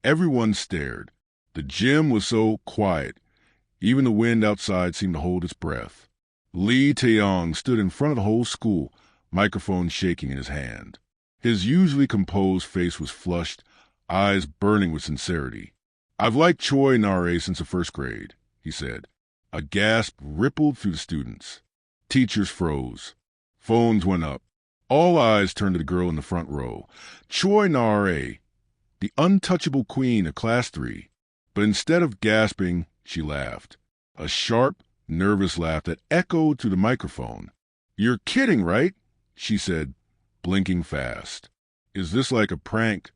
Everyone stared. The gym was so quiet. Even the wind outside seemed to hold its breath. Tae-yang stood in front of the whole school, microphone shaking in his hand. His usually composed face was flushed, eyes burning with sincerity. "I've liked Choi Na-ra since the first grade," he said. A gasp rippled through the students. Teachers froze. Phones went up. All eyes turned to the girl in the front row. Choi Na-ra, the untouchable queen of Class 3. But instead of gasping, she laughed. A sharp, nervous laugh that echoed through the microphone. "You're kidding, right?" she said, blinking fast. "Is this like a prank?"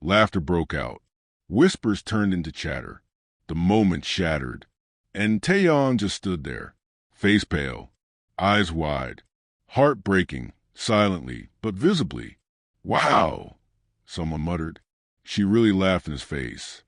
Laughter broke out. Whispers turned into chatter. The moment shattered. And Tae-yang just stood there, face pale, eyes wide, heart breaking, silently, but visibly. "Wow," someone muttered. She really laughed in his face.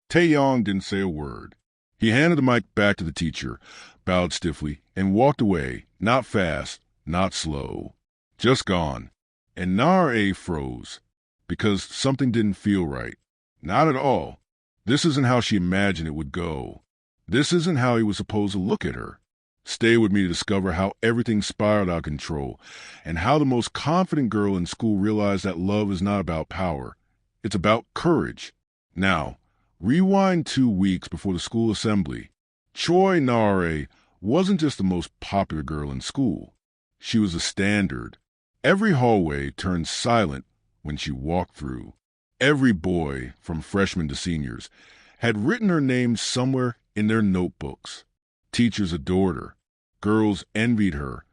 Tae-yang didn't say a word. He handed the mic back to the teacher, bowed stiffly, and walked away, not fast, not slow. Just gone. And Na-ra froze, because something didn't feel right. Not at all. This isn't how she imagined it would go. This isn't how he was supposed to look at her. Stay with me to discover how everything spiraled out of control, and how the most confident girl in school realized that love is not about power. It's about courage. Now, rewind 2 weeks before the school assembly. Choi Na-ra wasn't just the most popular girl in school. She was a standard. Every hallway turned silent when she walked through. Every boy, from freshmen to seniors, had written her name somewhere in their notebooks. Teachers adored her. Girls envied her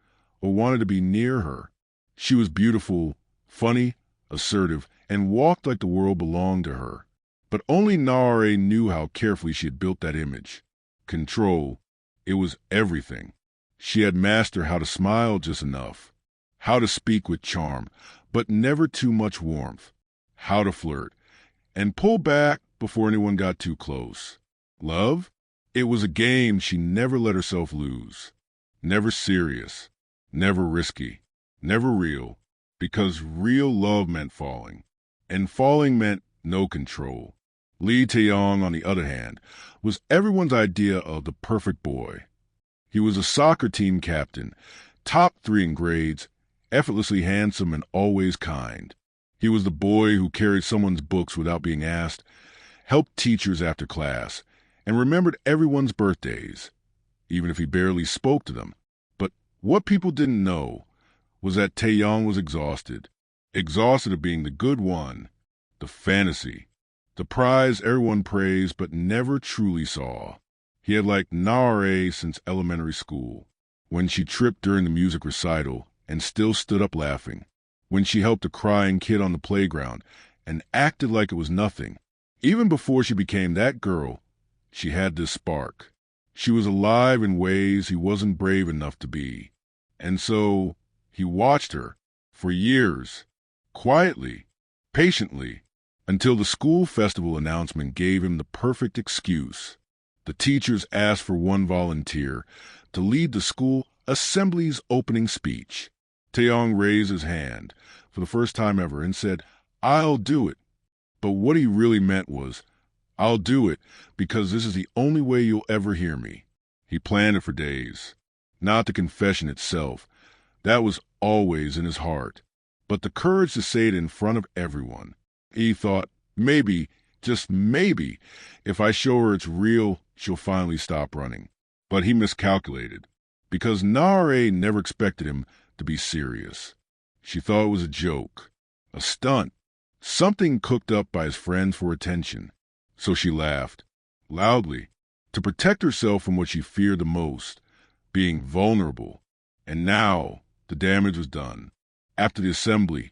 or wanted to be near her. She was beautiful, funny, assertive, and walked like the world belonged to her. But only Na-ra knew how carefully she had built that image. Control. It was everything. She had mastered how to smile just enough, how to speak with charm, but never too much warmth, how to flirt, and pull back before anyone got too close. Love? It was a game she never let herself lose. Never serious, never risky, never real, because real love meant falling, and falling meant no control. Tae-yang, on the other hand, was everyone's idea of the perfect boy. He was a soccer team captain, top 3 in grades, effortlessly handsome and always kind. He was the boy who carried someone's books without being asked, helped teachers after class, and remembered everyone's birthdays, even if he barely spoke to them. But what people didn't know was that Tae-yang was exhausted of being the good one, the fantasy, the prize everyone praised but never truly saw. He had liked Na-ra since elementary school, when she tripped during the music recital and still stood up laughing, when she helped a crying kid on the playground and acted like it was nothing. Even before she became that girl, she had this spark. She was alive in ways he wasn't brave enough to be. And so he watched her for years, quietly, patiently, until the school festival announcement gave him the perfect excuse. The teachers asked for one volunteer to lead the school assembly's opening speech. Tae-yang raised his hand for the first time ever and said, "I'll do it." But what he really meant was, "I'll do it because this is the only way you'll ever hear me." He planned it for days. Not the confession itself. That was always in his heart. But the courage to say it in front of everyone. He thought, maybe, just maybe, if I show her it's real, she'll finally stop running. But he miscalculated, because Na-ra never expected him to be serious. She thought it was a joke, a stunt, something cooked up by his friends for attention. So she laughed, loudly, to protect herself from what she feared the most, being vulnerable. And now the damage was done. After the assembly,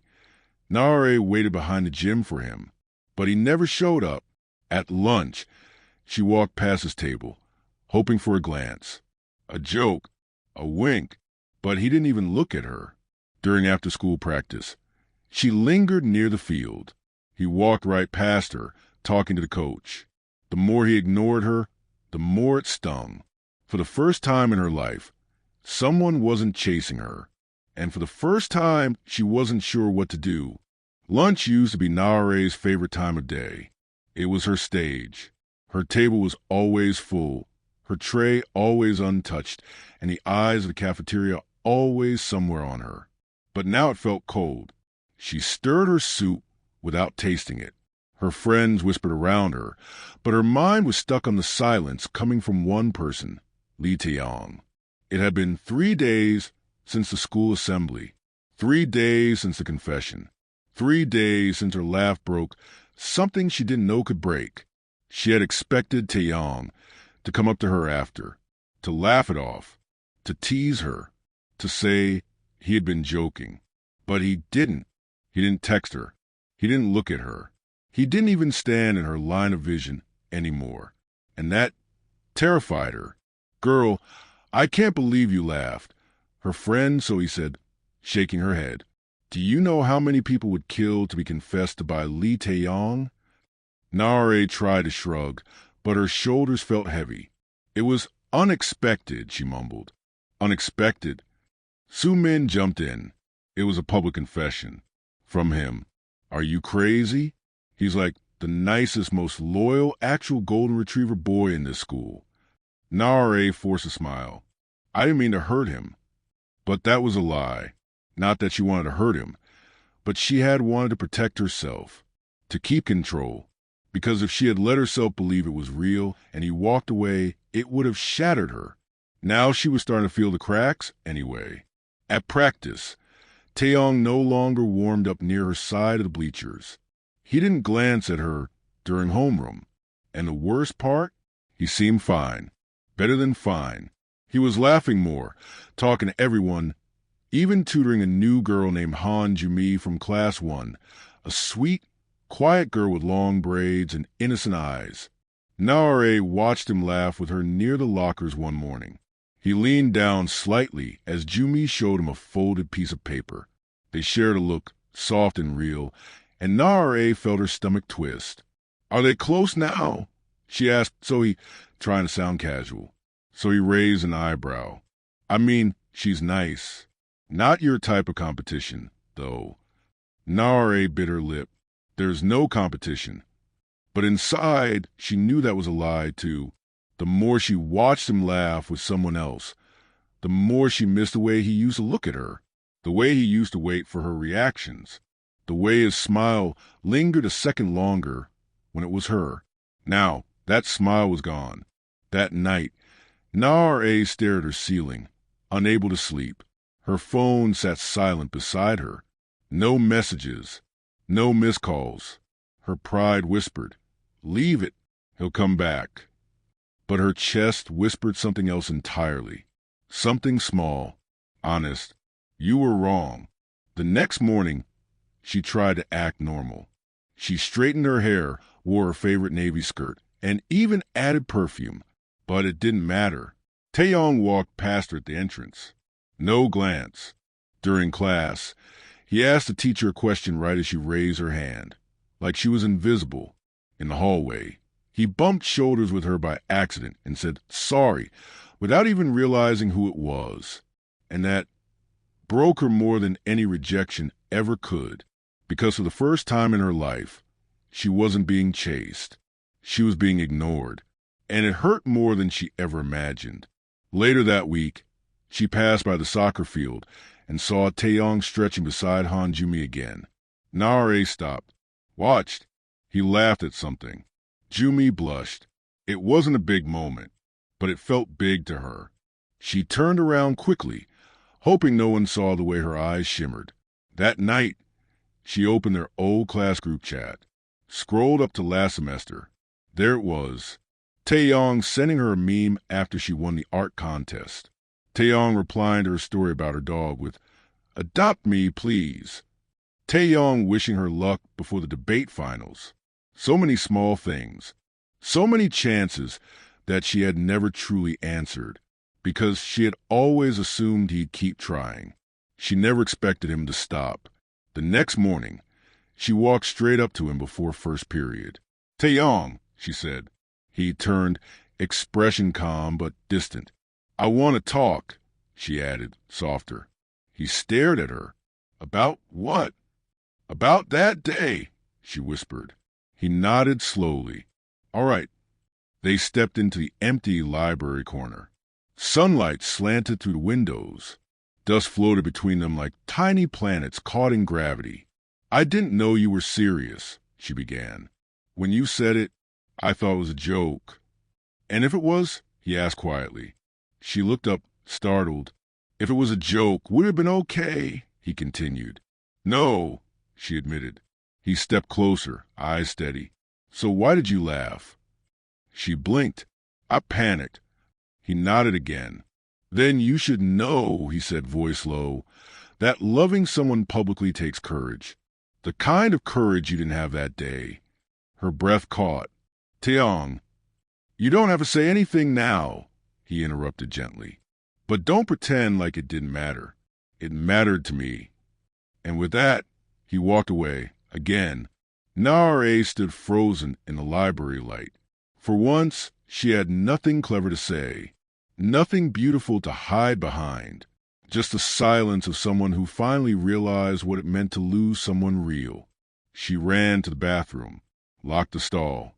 Na-ra waited behind the gym for him, but he never showed up. At lunch, she walked past his table, hoping for a glance, a joke, a wink, but he didn't even look at her. During after-school practice, she lingered near the field. He walked right past her, talking to the coach. The more he ignored her, the more it stung. For the first time in her life, someone wasn't chasing her. And for the first time, she wasn't sure what to do. Lunch used to be Na-ra's favorite time of day. It was her stage. Her table was always full, her tray always untouched, and the eyes of the cafeteria always somewhere on her. But now it felt cold. She stirred her soup without tasting it. Her friends whispered around her, but her mind was stuck on the silence coming from one person, Tae-yang. It had been 3 days since the school assembly, 3 days since the confession, 3 days since her laugh broke something she didn't know could break. She had expected Tae-yang to come up to her after, to laugh it off, to tease her, to say he had been joking. But he didn't. He didn't text her. He didn't look at her. He didn't even stand in her line of vision anymore. And that terrified her. "Girl, I can't believe you laughed." Her friend, so he said, shaking her head. "Do you know how many people would kill to be confessed to by Tae-yang?" Na-ra tried to shrug, but her shoulders felt heavy. "It was unexpected," she mumbled. "Unexpected." Soo-min jumped in. It was a public confession. From him. "Are you crazy? He's like the nicest, most loyal, actual golden retriever boy in this school." Na-ra forced a smile. "I didn't mean to hurt him." But that was a lie. Not that she wanted to hurt him, but she had wanted to protect herself, to keep control, because if she had let herself believe it was real and he walked away, it would have shattered her. Now she was starting to feel the cracks anyway. At practice, Tae-yang no longer warmed up near her side of the bleachers. He didn't glance at her during homeroom. And the worst part? He seemed fine. Better than fine. He was laughing more, talking to everyone, even tutoring a new girl named Han Joo-mi from Class 1, a sweet, quiet girl with long braids and innocent eyes. Na-ra watched him laugh with her near the lockers one morning. He leaned down slightly as Joo-mi showed him a folded piece of paper. They shared a look, soft and real, and Na-ra felt her stomach twist. "Are they close now?" she asked, trying to sound casual. So he raised an eyebrow. "I mean, she's nice. Not your type of competition, though." Na-ra bit her lip. There's no competition. But inside, she knew that was a lie, too. The more she watched him laugh with someone else, the more she missed the way he used to look at her, the way he used to wait for her reactions, the way his smile lingered a second longer when it was her. Now, that smile was gone. That night, Na-ra stared at her ceiling, unable to sleep. Her phone sat silent beside her. No messages, no missed calls. Her pride whispered, "Leave it, he'll come back." But her chest whispered something else entirely. Something small, honest. "You were wrong." The next morning, she tried to act normal. She straightened her hair, wore her favorite navy skirt, and even added perfume. But it didn't matter. Tae-yang walked past her at the entrance. No glance. During class, he asked the teacher a question right as she raised her hand, like she was invisible. In the hallway, he bumped shoulders with her by accident and said sorry without even realizing who it was. And that broke her more than any rejection ever could, because for the first time in her life, she wasn't being chased. She was being ignored, and it hurt more than she ever imagined. Later that week, she passed by the soccer field and saw Tae-yang stretching beside Han Joo-mi again. Na-ra stopped, watched. He laughed at something. Joo-mi blushed. It wasn't a big moment, but it felt big to her. She turned around quickly, hoping no one saw the way her eyes shimmered. That night, she opened their old class group chat, scrolled up to last semester. There it was, Tae-yang sending her a meme after she won the art contest. Tae-yang replying to her story about her dog with, "Adopt me, please." Tae-yang wishing her luck before the debate finals. So many small things, so many chances that she had never truly answered, because she had always assumed he'd keep trying. She never expected him to stop. The next morning, she walked straight up to him before first period. "Tae-yang," she said. He turned, expression calm but distant. "I want to talk," she added, softer. He stared at her. "About what?" "About that day," she whispered. He nodded slowly. All right. They stepped into the empty library corner. Sunlight slanted through the windows. Dust floated between them like tiny planets caught in gravity. I didn't know you were serious, she began. When you said it, I thought it was a joke. And if it was? He asked quietly. She looked up, startled. If it was a joke, would it have been okay? He continued. No, she admitted. He stepped closer, eyes steady. So why did you laugh? She blinked. I panicked. He nodded again. Then you should know, he said, voice low, that loving someone publicly takes courage. The kind of courage you didn't have that day. Her breath caught. Tae-yang, you don't have to say anything now, he interrupted gently. But don't pretend like it didn't matter. It mattered to me. And with that, he walked away, again. Na-ra stood frozen in the library light. For once, she had nothing clever to say, nothing beautiful to hide behind, just the silence of someone who finally realized what it meant to lose someone real. She ran to the bathroom, locked the stall,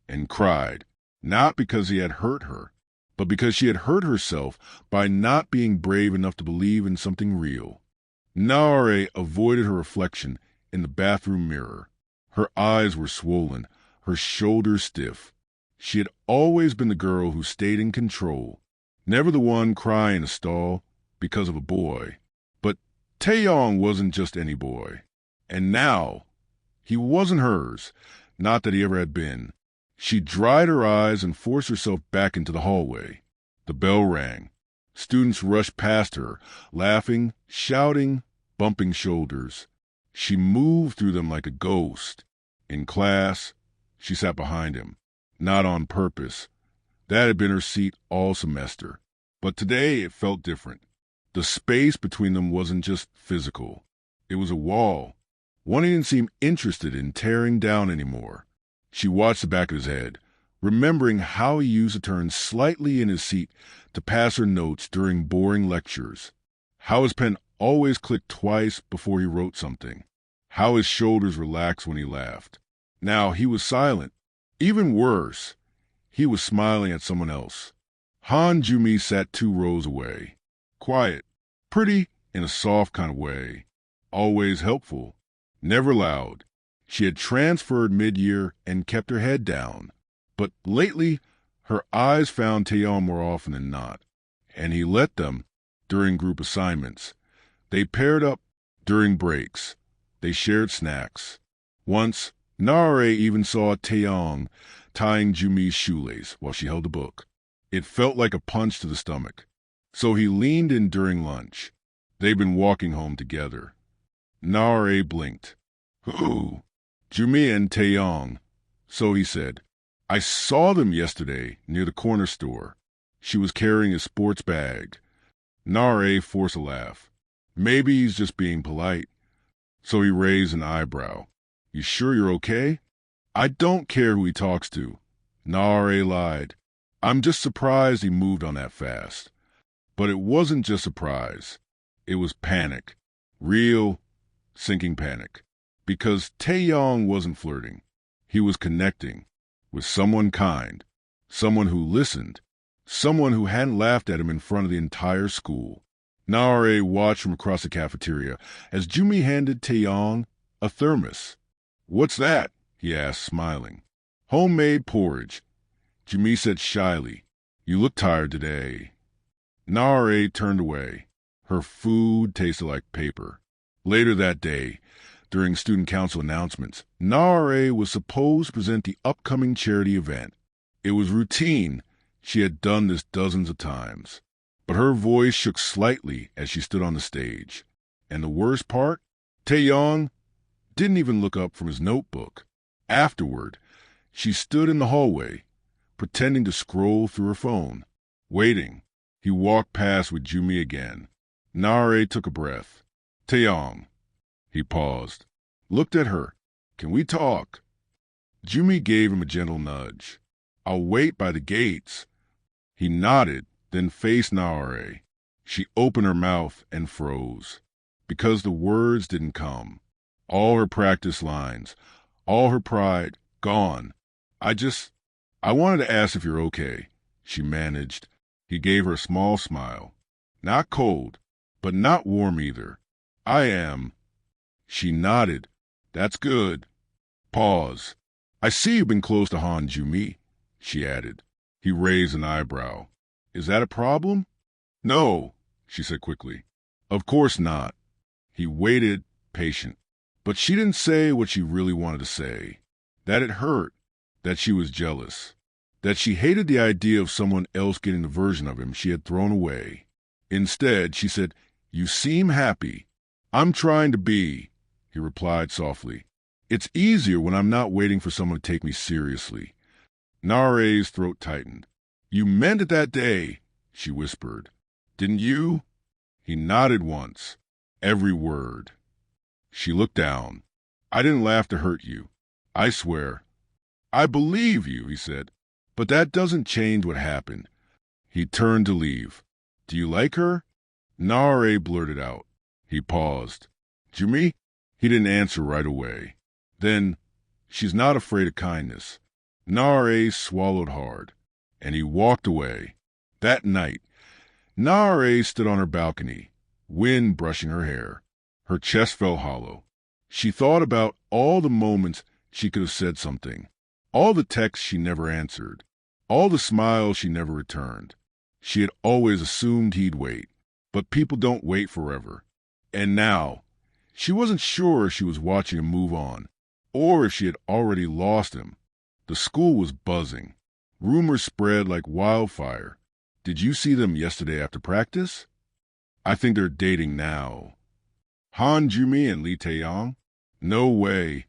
and cried, not because he had hurt her, but because she had hurt herself by not being brave enough to believe in something real. Na-ra avoided her reflection in the bathroom mirror. Her eyes were swollen, her shoulders stiff. She had always been the girl who stayed in control, never the one crying in a stall because of a boy. But Tae-yang wasn't just any boy. And now, he wasn't hers, not that he ever had been. She dried her eyes and forced herself back into the hallway. The bell rang. Students rushed past her, laughing, shouting, bumping shoulders. She moved through them like a ghost. In class, she sat behind him, not on purpose. That had been her seat all semester. But today it felt different. The space between them wasn't just physical. It was a wall, one he didn't seem interested in tearing down anymore. She watched the back of his head, remembering how he used to turn slightly in his seat to pass her notes during boring lectures, how his pen always clicked twice before he wrote something, how his shoulders relaxed when he laughed. Now he was silent. Even worse, he was smiling at someone else. Han Joo-mi sat 2 rows away, quiet, pretty in a soft kind of way, always helpful, never loud. She had transferred mid-year and kept her head down. But lately, her eyes found Tae-yang more often than not, and he let them during group assignments. They paired up during breaks. They shared snacks. Once, Na-ra even saw Tae-yang tying Joo-mi's shoelace while she held the book. It felt like a punch to the stomach. So he leaned in during lunch. They'd been walking home together. Na-ra blinked. Who? Joo-mi and Tae-yang. So he said, I saw them yesterday near the corner store. She was carrying a sports bag. Na-ra forced a laugh. Maybe he's just being polite. So he raised an eyebrow. You sure you're okay? I don't care who he talks to. Na-ra lied. I'm just surprised he moved on that fast. But it wasn't just surprise. It was panic. Real, sinking panic. Because Tae-yang wasn't flirting. He was connecting with someone kind, someone who listened, someone who hadn't laughed at him in front of the entire school. Na-ra watched from across the cafeteria as Joo-mi handed Tae-yang a thermos. What's that? He asked, smiling. Homemade porridge. Joo-mi said shyly, You look tired today. Na-ra turned away. Her food tasted like paper. Later that day, during student council announcements, Na-ra was supposed to present the upcoming charity event. It was routine. She had done this dozens of times. But her voice shook slightly as she stood on the stage. And the worst part? Tae-yang didn't even look up from his notebook. Afterward, she stood in the hallway, pretending to scroll through her phone, waiting. He walked past with Joo-mi again. Na-ra took a breath. Tae-yang. He paused, looked at her. Can we talk? Joo-mi gave him a gentle nudge. I'll wait by the gates. He nodded, then faced Na-ra. She opened her mouth and froze, because the words didn't come. All her practice lines, all her pride, Gone. I wanted to ask if you're okay, she managed. He gave her a small smile. Not cold, but not warm either. I am. She nodded. That's good. Pause. I see you've been close to Han Joo-mi, she added. He raised an eyebrow. Is that a problem? No, she said quickly. Of course not. He waited, patient. But she didn't say what she really wanted to say. That it hurt, that she was jealous, that she hated the idea of someone else getting the version of him she had thrown away. Instead, she said, You seem happy. I'm trying to be, he replied softly. It's easier when I'm not waiting for someone to take me seriously. Na-ra's throat tightened. You meant it that day, she whispered. Didn't you? He nodded once. Every word. She looked down. I didn't laugh to hurt you. I swear. I believe you, he said. But that doesn't change what happened. He turned to leave. Do you like her? Na-ra blurted out. He paused. Joo-mi? He didn't answer right away. Then, she's not afraid of kindness. Na-ra swallowed hard, and he walked away. That night, Na-ra stood on her balcony, wind brushing her hair. Her chest felt hollow. She thought about all the moments she could have said something, all the texts she never answered, all the smiles she never returned. She had always assumed he'd wait, but people don't wait forever. And now, she wasn't sure if she was watching him move on, or if she had already lost him. The school was buzzing. Rumors spread like wildfire. Did you see them yesterday after practice? I think they're dating now. Han Joo-mi and Tae-yang? No way.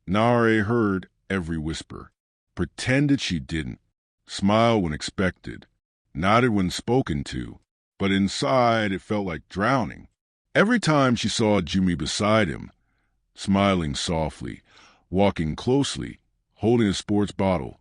Na-ra heard every whisper, pretended she didn't, smiled when expected, nodded when spoken to, but inside it felt like drowning. Every time she saw Joo-mi beside him, smiling softly, walking closely, holding a sports bottle,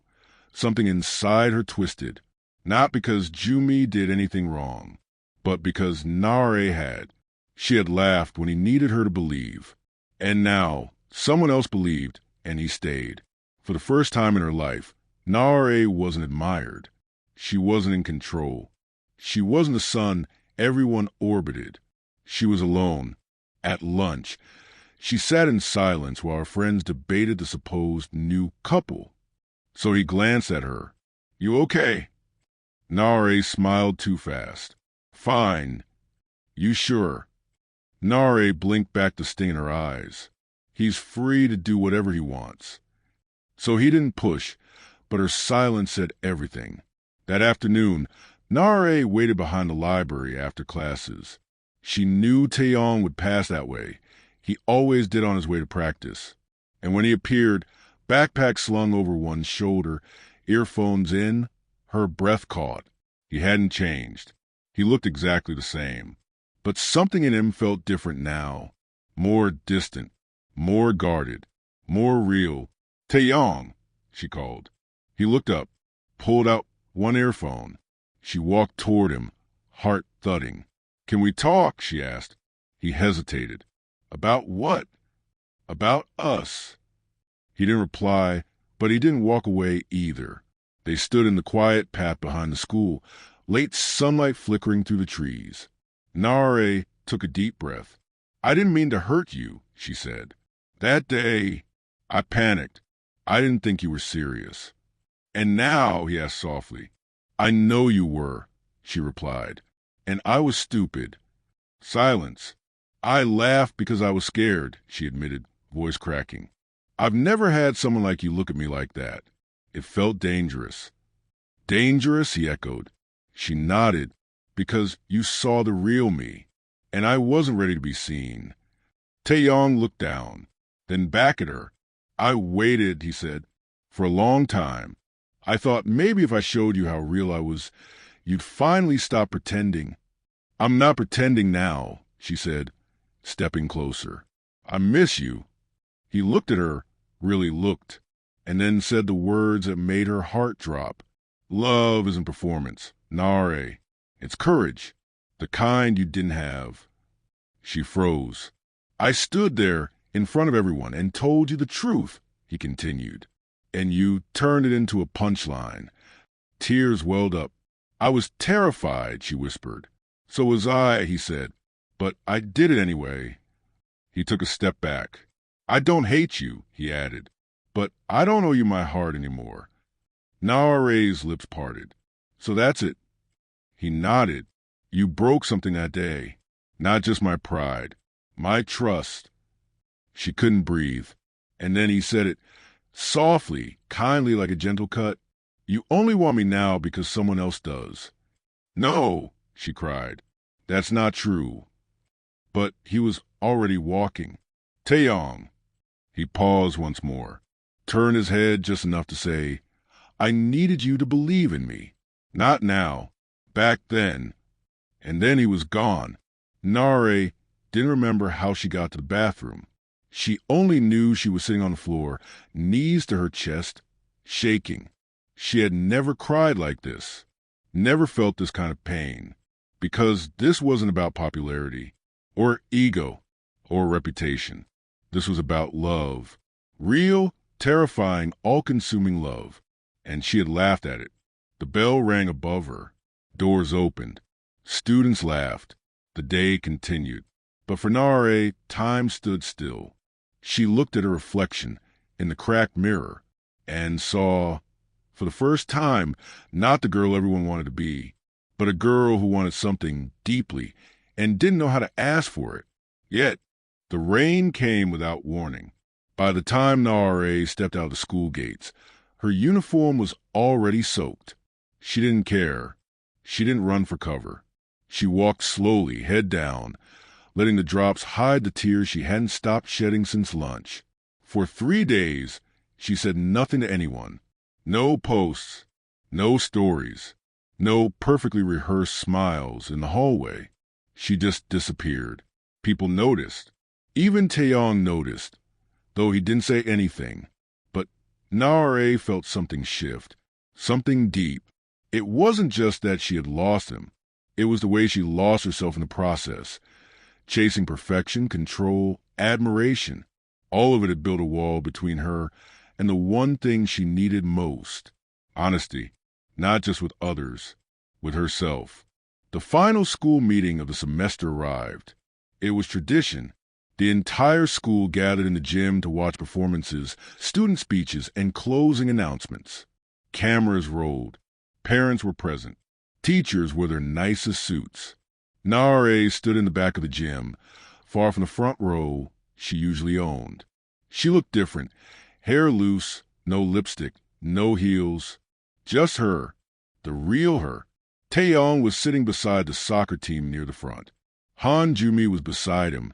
something inside her twisted, not because Joo-mi did anything wrong, but because Na-ra had. She had laughed when he needed her to believe. And now, someone else believed, and he stayed. For the first time in her life, Na-ra wasn't admired. She wasn't in control. She wasn't the sun everyone orbited. She was alone. At lunch, she sat in silence while her friends debated the supposed new couple. So he glanced at her. You okay? Na-ra smiled too fast. Fine. You sure? Na-ra blinked back the sting in her eyes. He's free to do whatever he wants. So he didn't push, but her silence said everything. That afternoon, Na-ra waited behind the library after classes. She knew Tae-yang would pass that way. He always did on his way to practice. And when he appeared, backpack slung over one shoulder, earphones in, her breath caught. He hadn't changed. He looked exactly the same. But something in him felt different now. More distant, more guarded, more real. Tae-yang, she called. He looked up, pulled out one earphone. She walked toward him, heart thudding. Can we talk? She asked. He hesitated. About what? About us. He didn't reply, but he didn't walk away either. They stood in the quiet path behind the school, late sunlight flickering through the trees. Na-ra took a deep breath. I didn't mean to hurt you, she said. That day, I panicked. I didn't think you were serious. And now, he asked softly. I know you were, she replied. And I was stupid. Silence. I laughed because I was scared, she admitted, voice cracking. I've never had someone like you look at me like that. It felt dangerous. Dangerous, he echoed. She nodded. Because you saw the real me, and I wasn't ready to be seen. Tae-yang looked down, then back at her. I waited, he said, for a long time. I thought maybe if I showed you how real I was, you'd finally stop pretending. I'm not pretending now, she said, stepping closer. I miss you. He looked at her, really looked, and then said the words that made her heart drop. Love isn't performance, Na-ra. It's courage, the kind you didn't have. She froze. I stood there in front of everyone and told you the truth, he continued. and you turned it into a punchline. Tears welled up. I was terrified, she whispered. So was I, he said. But I did it anyway. He took a step back. I don't hate you, he added. But I don't owe you my heart anymore. Na-ra's lips parted. So that's it. He nodded. You broke something that day. Not just my pride. My trust. She couldn't breathe. And then he said it softly, kindly like a gentle cut. You only want me now because someone else does. No, she cried. That's not true. But he was already walking. Tae-yang. He paused once more, turned his head just enough to say, I needed you to believe in me. Not now. Back then. And then he was gone. Na-ra didn't remember how she got to the bathroom. She only knew she was sitting on the floor, knees to her chest, shaking. She had never cried like this, never felt this kind of pain, because this wasn't about popularity, or ego, or reputation. This was about love. Real, terrifying, all-consuming love. And she had laughed at it. The bell rang above her. Doors opened. Students laughed. The day continued. But for Na-ra, time stood still. She looked at her reflection in the cracked mirror and saw, for the first time, not the girl everyone wanted to be, but a girl who wanted something deeply and didn't know how to ask for it. Yet, the rain came without warning. By the time Na-ra stepped out of the school gates, her uniform was already soaked. She didn't care. She didn't run for cover. She walked slowly, head down, letting the drops hide the tears she hadn't stopped shedding since lunch. For 3 days, she said nothing to anyone. No posts, no stories, no perfectly rehearsed smiles in the hallway. She just disappeared. People noticed. Even Tae-yang noticed, though he didn't say anything. But Na-ra felt something shift, something deep. It wasn't just that she had lost him. It was the way she lost herself in the process. Chasing perfection, control, admiration. All of it had built a wall between her and the one thing she needed most. Honesty, not just with others, with herself. The final school meeting of the semester arrived. It was tradition. The entire school gathered in the gym to watch performances, student speeches, and closing announcements. Cameras rolled. Parents were present. Teachers wore their nicest suits. Na-ra stood in the back of the gym, far from the front row she usually owned. She looked different. Hair loose, no lipstick, no heels. Just her, the real her. Tae-yang was sitting beside the soccer team near the front. Han Joo-mi was beside him,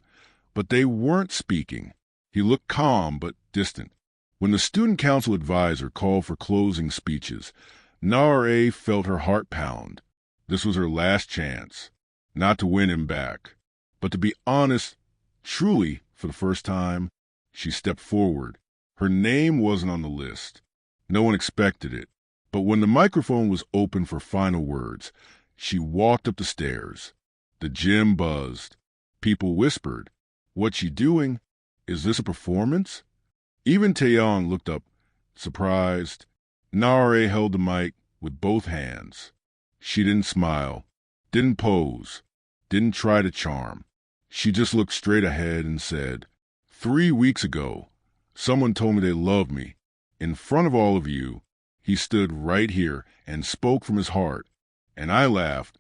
but they weren't speaking. He looked calm but distant. When the student council advisor called for closing speeches, Na-ra felt her heart pound. This was her last chance. Not to win him back, but to be honest, truly, for the first time. She stepped forward. Her name wasn't on the list. No one expected it. But when the microphone was open for final words, she walked up the stairs. The gym buzzed. People whispered, "What's she doing? Is this a performance?" Even Tae-yang looked up, surprised. Na-ra held the mic with both hands. She didn't smile, didn't pose, didn't try to charm. She just looked straight ahead and said, 3 weeks ago, someone told me they loved me. In front of all of you, he stood right here and spoke from his heart. And I laughed.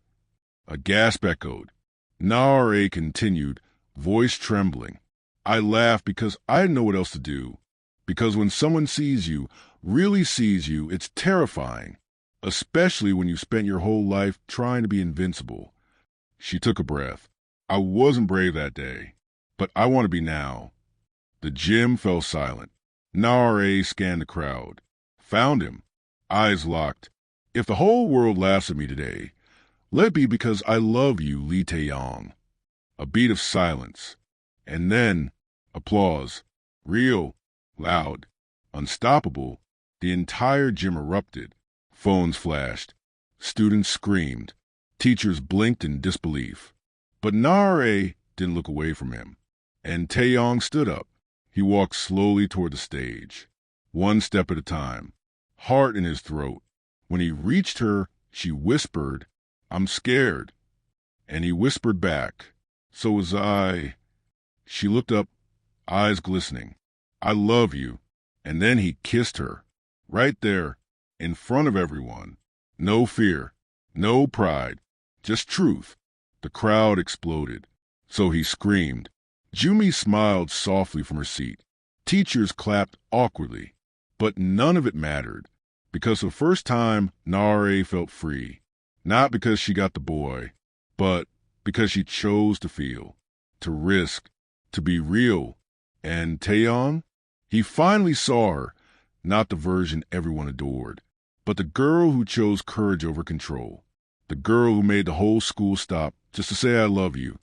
A gasp echoed. Na-ra continued, voice trembling. I laughed because I didn't know what else to do. Because when someone sees you, really sees you, it's terrifying. Especially when you spent your whole life trying to be invincible. She took a breath. I wasn't brave that day, but I want to be now. The gym fell silent. Na-ra scanned the crowd. Found him. Eyes locked. If the whole world laughs at me today, let it be because I love you, Lee Tae-yang. A beat of silence. And then applause. Real, loud, unstoppable. The entire gym erupted. Phones flashed. Students screamed. Teachers blinked in disbelief. But Na-ra didn't look away from him. And Tae-yang stood up. He walked slowly toward the stage. one step at a time, heart in his throat. When he reached her, she whispered, "I'm scared." And he whispered back, "So was I." She looked up, eyes glistening. "I love you." And then he kissed her, right there, in front of everyone. No fear, no pride, just truth. The crowd exploded. So he screamed. Joo-mi smiled softly from her seat. Teachers clapped awkwardly. But none of it mattered, because for the first time, Na-ra felt free. Not because she got the boy, but because she chose to feel, to risk, to be real. And Tae-yang? He finally saw her, not the version everyone adored, but the girl who chose courage over control, the girl who made the whole school stop just to say "I love you."